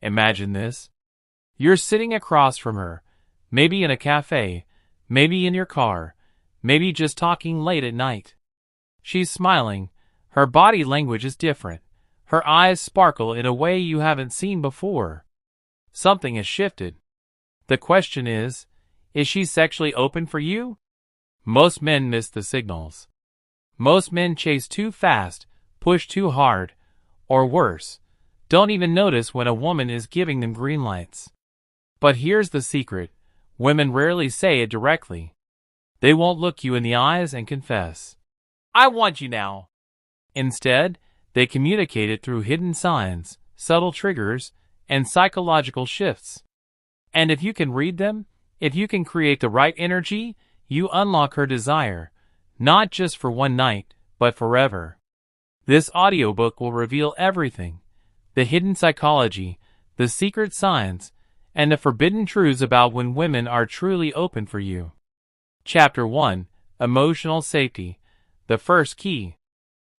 Imagine this. You're sitting across from her, maybe in a cafe, maybe in your car, maybe just talking late at night. She's smiling. Her body language is different. Her eyes sparkle in a way you haven't seen before. Something has shifted. The question is she sexually open for you? Most men miss the signals. Most men chase too fast, push too hard, or worse, don't even notice when a woman is giving them green lights. But here's the secret. Women rarely say it directly. They won't look you in the eyes and confess, "I want you now." Instead, they communicate it through hidden signs, subtle triggers, and psychological shifts. And if you can read them, if you can create the right energy, you unlock her desire, not just for one night, but forever. This audiobook will reveal everything: the hidden psychology, the secret signs, and the forbidden truths about when women are truly open for you. Chapter 1: Emotional Safety. The first key.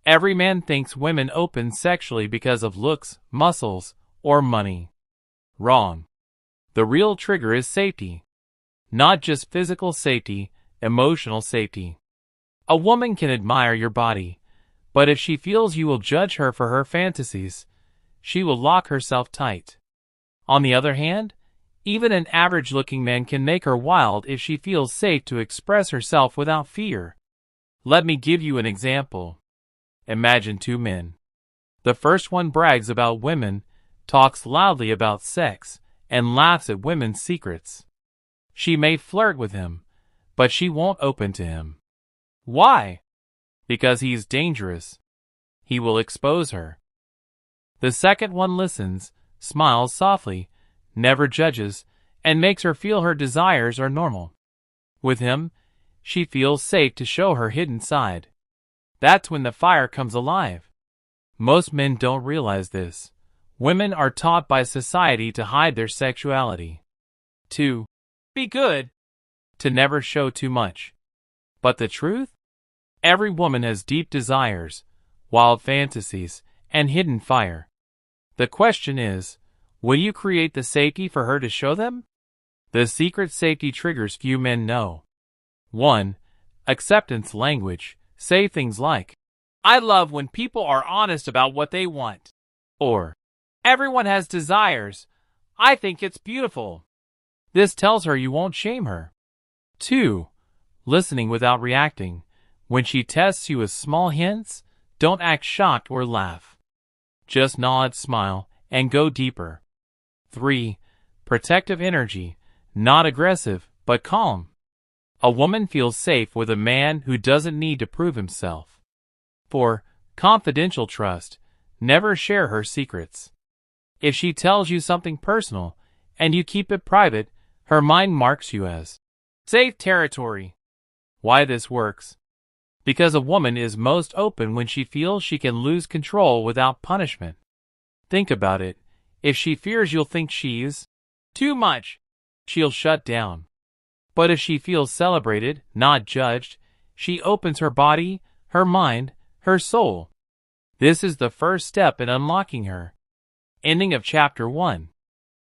Every man thinks women open sexually because of looks, muscles, or money. Wrong. The real trigger is safety. Not just physical safety, emotional safety. A woman can admire your body, but if she feels you will judge her for her fantasies, she will lock herself tight. On the other hand, even an average-looking man can make her wild if she feels safe to express herself without fear. Let me give you an example. Imagine two men. The first one brags about women, talks loudly about sex, and laughs at women's secrets. She may flirt with him, but she won't open to him. Why? Because he's dangerous. He will expose her. The second one listens, smiles softly, never judges, and makes her feel her desires are normal. With him, she feels safe to show her hidden side. That's when the fire comes alive. Most men don't realize this. Women are taught by society to hide their sexuality. To be good. To never show too much. But the truth? Every woman has deep desires, wild fantasies, and hidden fire. The question is, will you create the safety for her to show them? The secret safety triggers few men know. 1. Acceptance language. Say things like, "I love when people are honest about what they want." Or, "Everyone has desires. I think it's beautiful." This tells her you won't shame her. 2. Listening without reacting. When she tests you with small hints, don't act shocked or laugh. Just nod, smile, and go deeper. 3. Protective energy. Not aggressive, but calm. A woman feels safe with a man who doesn't need to prove himself. 4. Confidential trust. Never share her secrets. If she tells you something personal, and you keep it private, her mind marks you as safe territory. Why this works? Because a woman is most open when she feels she can lose control without punishment. Think about it. If she fears you'll think she's too much, she'll shut down. But if she feels celebrated, not judged, she opens her body, her mind, her soul. This is the first step in unlocking her. Ending of Chapter 1.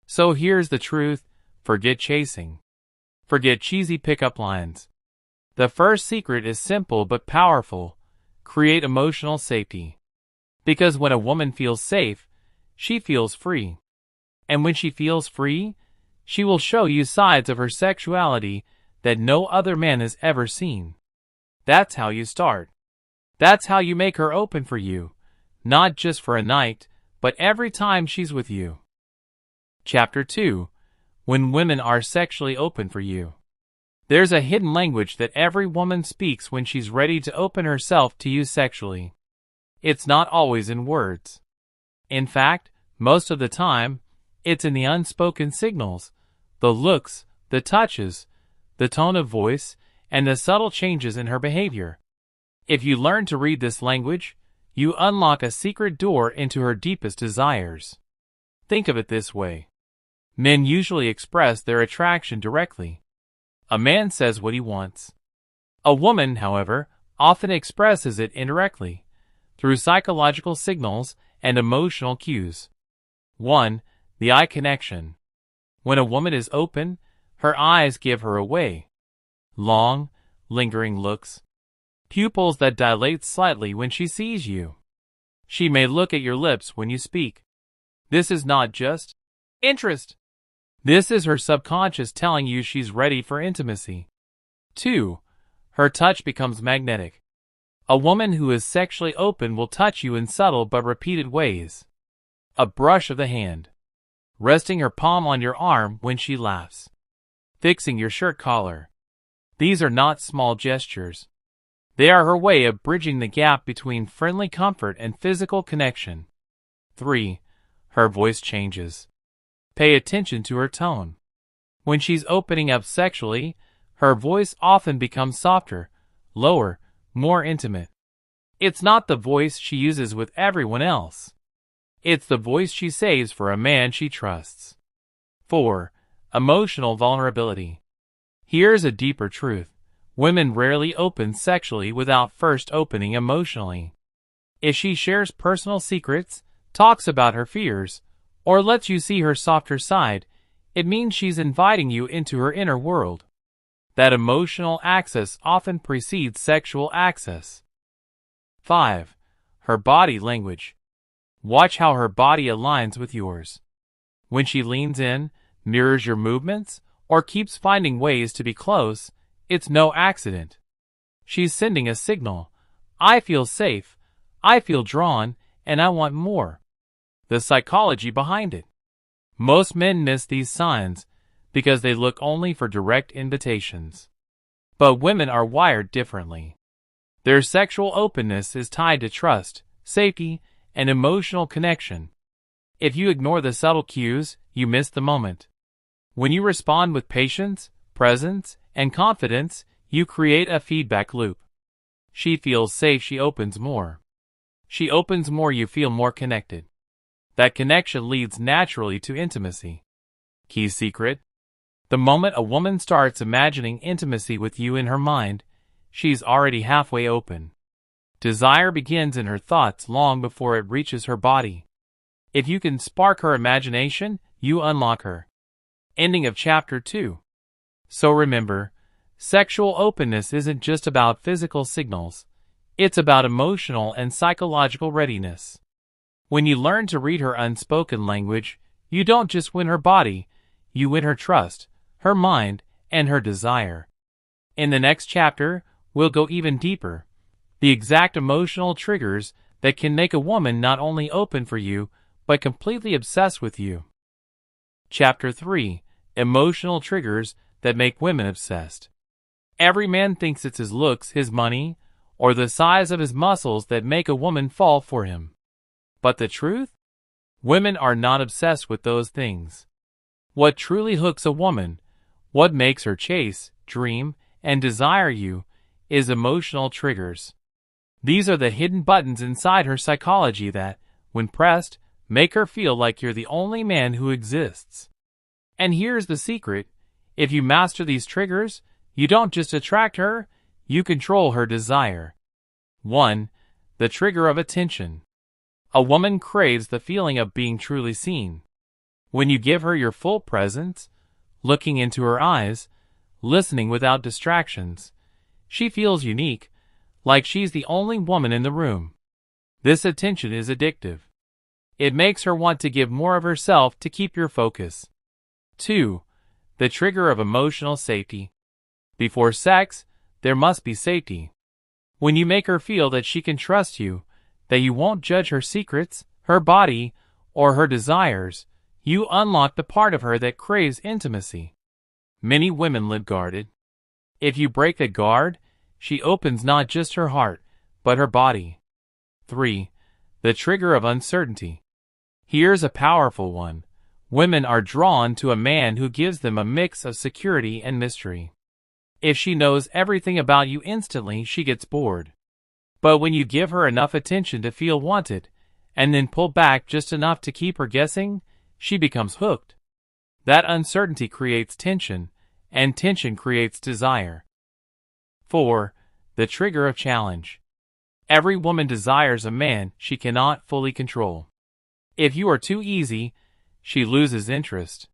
So here's the truth. Forget chasing. Forget cheesy pickup lines. The first secret is simple but powerful. Create emotional safety. Because when a woman feels safe, she feels free. And when she feels free, she will show you sides of her sexuality that no other man has ever seen. That's how you start. That's how you make her open for you, not just for a night, but every time she's with you. Chapter 2. When women are sexually open for you. There's a hidden language that every woman speaks when she's ready to open herself to you sexually. It's not always in words. In fact, most of the time, it's in the unspoken signals, the looks, the touches, the tone of voice, and the subtle changes in her behavior. If you learn to read this language, you unlock a secret door into her deepest desires. Think of it this way. Men usually express their attraction directly. A man says what he wants. A woman, however, often expresses it indirectly, through psychological signals and emotional cues. 1. The eye connection. When a woman is open, her eyes give her away. Long, lingering looks. Pupils that dilate slightly when she sees you. She may look at your lips when you speak. This is not just interest. This is her subconscious telling you she's ready for intimacy. 2. Her touch becomes magnetic. A woman who is sexually open will touch you in subtle but repeated ways. A brush of the hand. Resting her palm on your arm when she laughs. Fixing your shirt collar. These are not small gestures. They are her way of bridging the gap between friendly comfort and physical connection. 3. Her voice changes. Pay attention to her tone. When she's opening up sexually, her voice often becomes softer, lower, more intimate. It's not the voice she uses with everyone else. It's the voice she saves for a man she trusts. 4. Emotional vulnerability. Here's a deeper truth. Women rarely open sexually without first opening emotionally. If she shares personal secrets, talks about her fears, or lets you see her softer side, it means she's inviting you into her inner world. That emotional access often precedes sexual access. 5. Her body language. Watch how her body aligns with yours. When she leans in, mirrors your movements, or keeps finding ways to be close, it's no accident. She's sending a signal. I feel safe, I feel drawn, and I want more. The psychology behind it. Most men miss these signs because they look only for direct invitations. But women are wired differently. Their sexual openness is tied to trust, safety, and emotional connection. If you ignore the subtle cues, you miss the moment. When you respond with patience, presence, and confidence, you create a feedback loop. She feels safe, she opens more. She opens more, you feel more connected. That connection leads naturally to intimacy. Key secret. The moment a woman starts imagining intimacy with you in her mind, she's already halfway open. Desire begins in her thoughts long before it reaches her body. If you can spark her imagination, you unlock her. Ending of chapter 2. So remember, sexual openness isn't just about physical signals. It's about emotional and psychological readiness. When you learn to read her unspoken language, you don't just win her body, you win her trust, her mind, and her desire. In the next chapter, we'll go even deeper. The exact emotional triggers that can make a woman not only open for you, but completely obsessed with you. Chapter 3. Emotional triggers that make women obsessed. Every man thinks it's his looks, his money, or the size of his muscles that make a woman fall for him. But the truth? Women are not obsessed with those things. What truly hooks a woman, what makes her chase, dream, and desire you, is emotional triggers. These are the hidden buttons inside her psychology that, when pressed, make her feel like you're the only man who exists. And here's the secret. If you master these triggers, you don't just attract her, you control her desire. 1. The trigger of attention. A woman craves the feeling of being truly seen. When you give her your full presence, looking into her eyes, listening without distractions, she feels unique, like she's the only woman in the room. This attention is addictive. It makes her want to give more of herself to keep your focus. 2. The trigger of emotional safety. Before sex, there must be safety. When you make her feel that she can trust you, that you won't judge her secrets, her body, or her desires, you unlock the part of her that craves intimacy. Many women live guarded. If you break the guard, she opens not just her heart, but her body. 3. The trigger of uncertainty. Here's a powerful one. Women are drawn to a man who gives them a mix of security and mystery. If she knows everything about you instantly, she gets bored. But when you give her enough attention to feel wanted, and then pull back just enough to keep her guessing, she becomes hooked. That uncertainty creates tension, and tension creates desire. 4. The trigger of challenge. Every woman desires a man she cannot fully control. If you are too easy, she loses interest.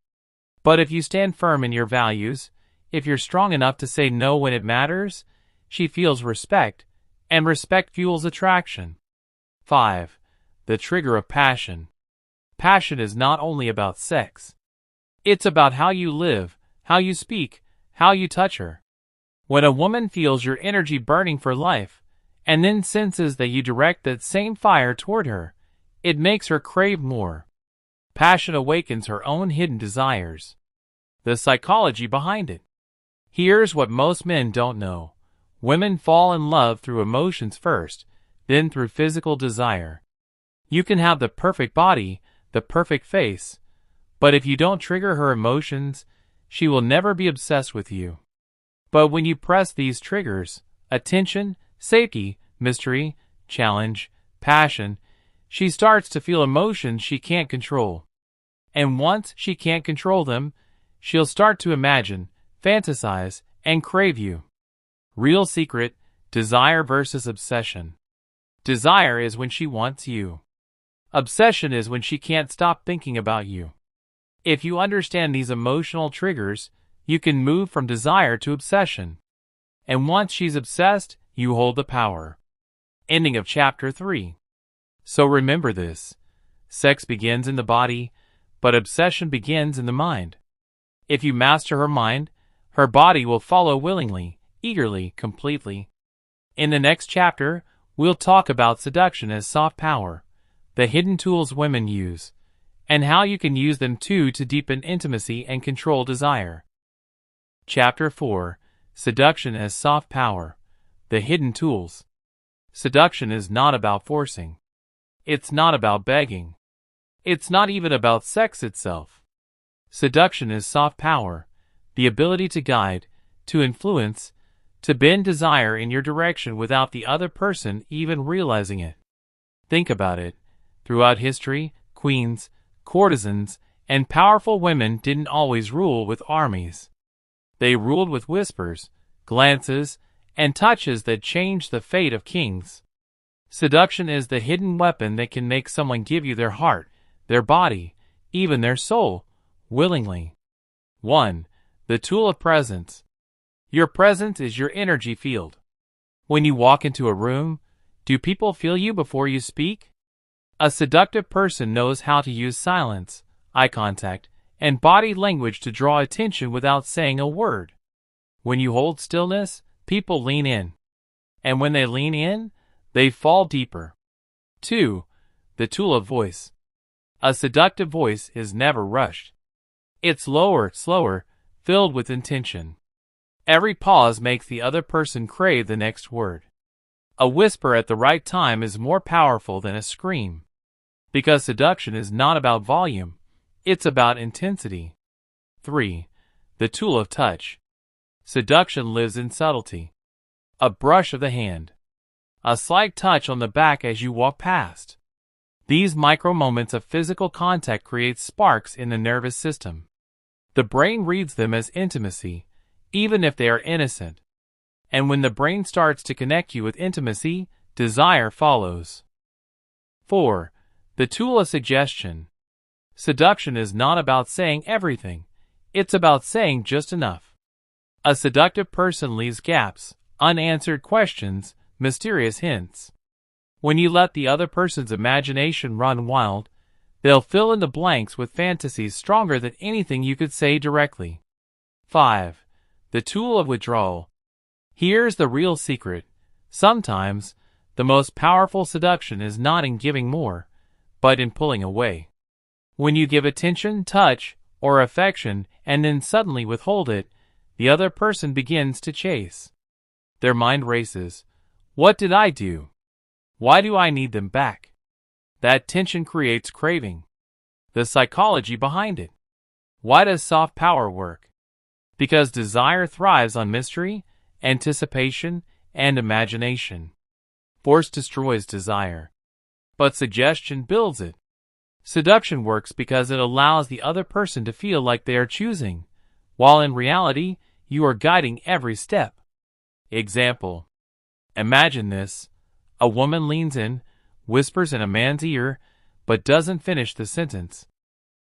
But if you stand firm in your values, if you're strong enough to say no when it matters, she feels respect, and respect fuels attraction. 5. The trigger of passion. Passion is not only about sex. It's about how you live, how you speak, how you touch her. When a woman feels your energy burning for life, and then senses that you direct that same fire toward her, it makes her crave more. Passion awakens her own hidden desires. The psychology behind it. Here's what most men don't know. Women fall in love through emotions first, then through physical desire. You can have the perfect body, the perfect face, but if you don't trigger her emotions, she will never be obsessed with you. But when you press these triggers, attention, safety, mystery, challenge, passion, she starts to feel emotions she can't control. And once she can't control them, she'll start to imagine, fantasize, and crave you. Real secret: desire versus obsession. Desire is when she wants you. Obsession is when she can't stop thinking about you. If you understand these emotional triggers, you can move from desire to obsession. And once she's obsessed, you hold the power. Ending of chapter 3. So remember this. Sex begins in the body, but obsession begins in the mind. If you master her mind, her body will follow willingly, eagerly, completely. In the next chapter, we'll talk about seduction as soft power, the hidden tools women use, and how you can use them too to deepen intimacy and control desire. Chapter 4. Seduction as soft power, the hidden tools. Seduction is not about forcing. It's not about begging. It's not even about sex itself. Seduction is soft power, the ability to guide, to influence, to bend desire in your direction without the other person even realizing it. Think about it. Throughout history, queens, courtesans, and powerful women didn't always rule with armies. They ruled with whispers, glances, and touches that changed the fate of kings. Seduction is the hidden weapon that can make someone give you their heart, their body, even their soul, willingly. 1. The tool of presence. Your presence is your energy field. When you walk into a room, do people feel you before you speak? A seductive person knows how to use silence, eye contact, and body language to draw attention without saying a word. When you hold stillness, people lean in. And when they lean in, they fall deeper. 2. The tool of voice. A seductive voice is never rushed. It's lower, slower, filled with intention. Every pause makes the other person crave the next word. A whisper at the right time is more powerful than a scream. Because seduction is not about volume, it's about intensity. 3. The tool of touch. Seduction lives in subtlety. A brush of the hand. A slight touch on the back as you walk past. These micro moments of physical contact create sparks in the nervous system. The brain reads them as intimacy, even if they are innocent. And when the brain starts to connect you with intimacy, desire follows. 4. The tool of suggestion. Seduction is not about saying everything. It's about saying just enough. A seductive person leaves gaps, unanswered questions, mysterious hints. When you let the other person's imagination run wild, they'll fill in the blanks with fantasies stronger than anything you could say directly. 5. The tool of withdrawal. Here's the real secret. Sometimes, the most powerful seduction is not in giving more, but in pulling away. When you give attention, touch, or affection and then suddenly withhold it, the other person begins to chase. Their mind races. What did I do? Why do I need them back? That tension creates craving. The psychology behind it. Why does soft power work? Because desire thrives on mystery, anticipation, and imagination. Force destroys desire, but suggestion builds it. Seduction works because it allows the other person to feel like they are choosing, while in reality, you are guiding every step. Example. Imagine this. A woman leans in, whispers in a man's ear, but doesn't finish the sentence.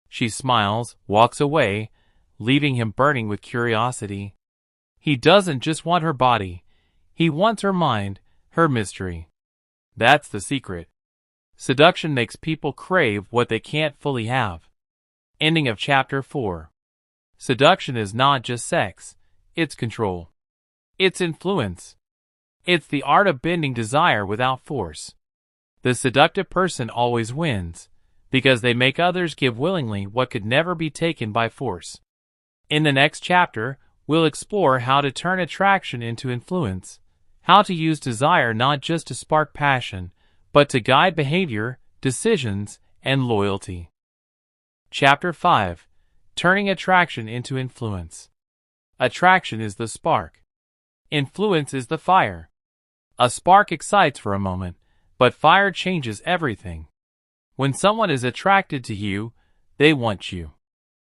She smiles, walks away, leaving him burning with curiosity. He doesn't just want her body. He wants her mind, her mystery. That's the secret. Seduction makes people crave what they can't fully have. Ending of chapter 4. Seduction is not just sex. It's control. It's influence. It's the art of bending desire without force. The seductive person always wins, because they make others give willingly what could never be taken by force. In the next chapter, we'll explore how to turn attraction into influence, how to use desire not just to spark passion, but to guide behavior, decisions, and loyalty. Chapter 5. Turning attraction into influence. Attraction is the spark. Influence is the fire. A spark excites for a moment, but fire changes everything. When someone is attracted to you, they want you.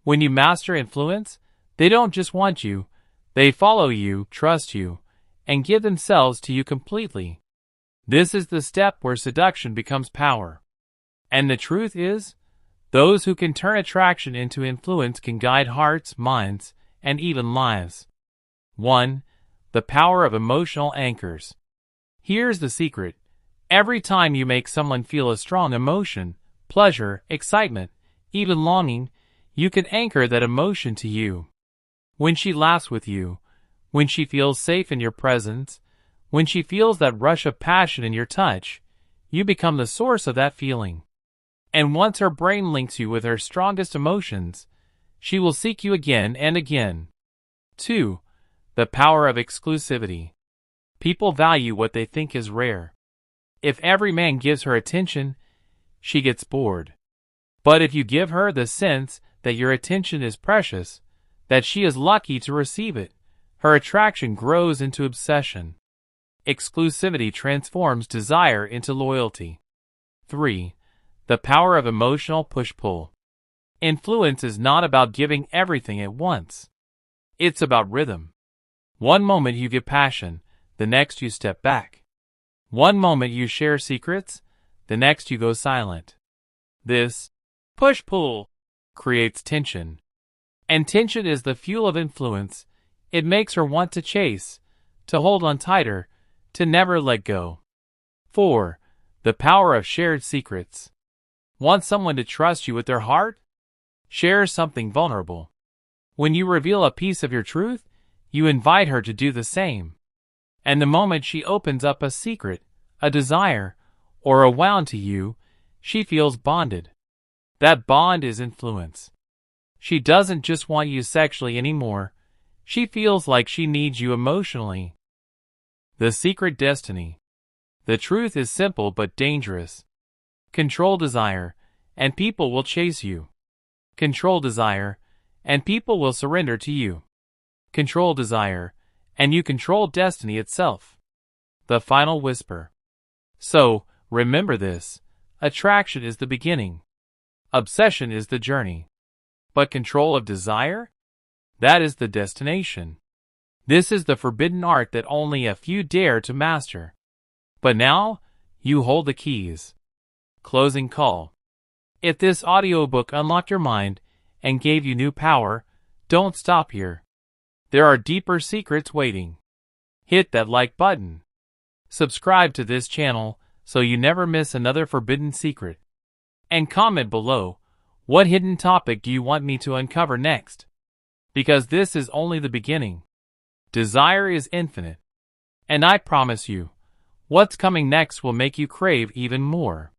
When you master influence, they don't just want you, they follow you, trust you, and give themselves to you completely. This is the step where seduction becomes power. And the truth is, those who can turn attraction into influence can guide hearts, minds, and even lives. 1. The power of emotional anchors. Here's the secret. Every time you make someone feel a strong emotion, pleasure, excitement, even longing, you can anchor that emotion to you. When she laughs with you, when she feels safe in your presence, when she feels that rush of passion in your touch, you become the source of that feeling. And once her brain links you with her strongest emotions, she will seek you again and again. 2. The power of exclusivity. People value what they think is rare. If every man gives her attention, she gets bored. But if you give her the sense that your attention is precious, that she is lucky to receive it, her attraction grows into obsession. Exclusivity transforms desire into loyalty. 3. The power of emotional push-pull. Influence is not about giving everything at once. It's about rhythm. One moment you give passion, the next you step back. One moment you share secrets, the next you go silent. This push-pull creates tension. And tension is the fuel of influence. It makes her want to chase, to hold on tighter, to never let go. 4. The power of shared secrets. Want someone to trust you with their heart? Share something vulnerable. When you reveal a piece of your truth, you invite her to do the same. And the moment she opens up a secret, a desire, or a wound to you, she feels bonded. That bond is influence. She doesn't just want you sexually anymore. She feels like she needs you emotionally. The secret destiny. The truth is simple but dangerous. Control desire, and people will chase you. Control desire, and people will surrender to you. Control desire, and you control destiny itself. The final whisper. So, remember this. Attraction is the beginning. Obsession is the journey. But control of desire? That is the destination. This is the forbidden art that only a few dare to master. But now, you hold the keys. Closing call. If this audiobook unlocked your mind and gave you new power, don't stop here. There are deeper secrets waiting. Hit that like button. Subscribe to this channel so you never miss another forbidden secret. And comment below, what hidden topic do you want me to uncover next? Because this is only the beginning. Desire is infinite. And I promise you, what's coming next will make you crave even more.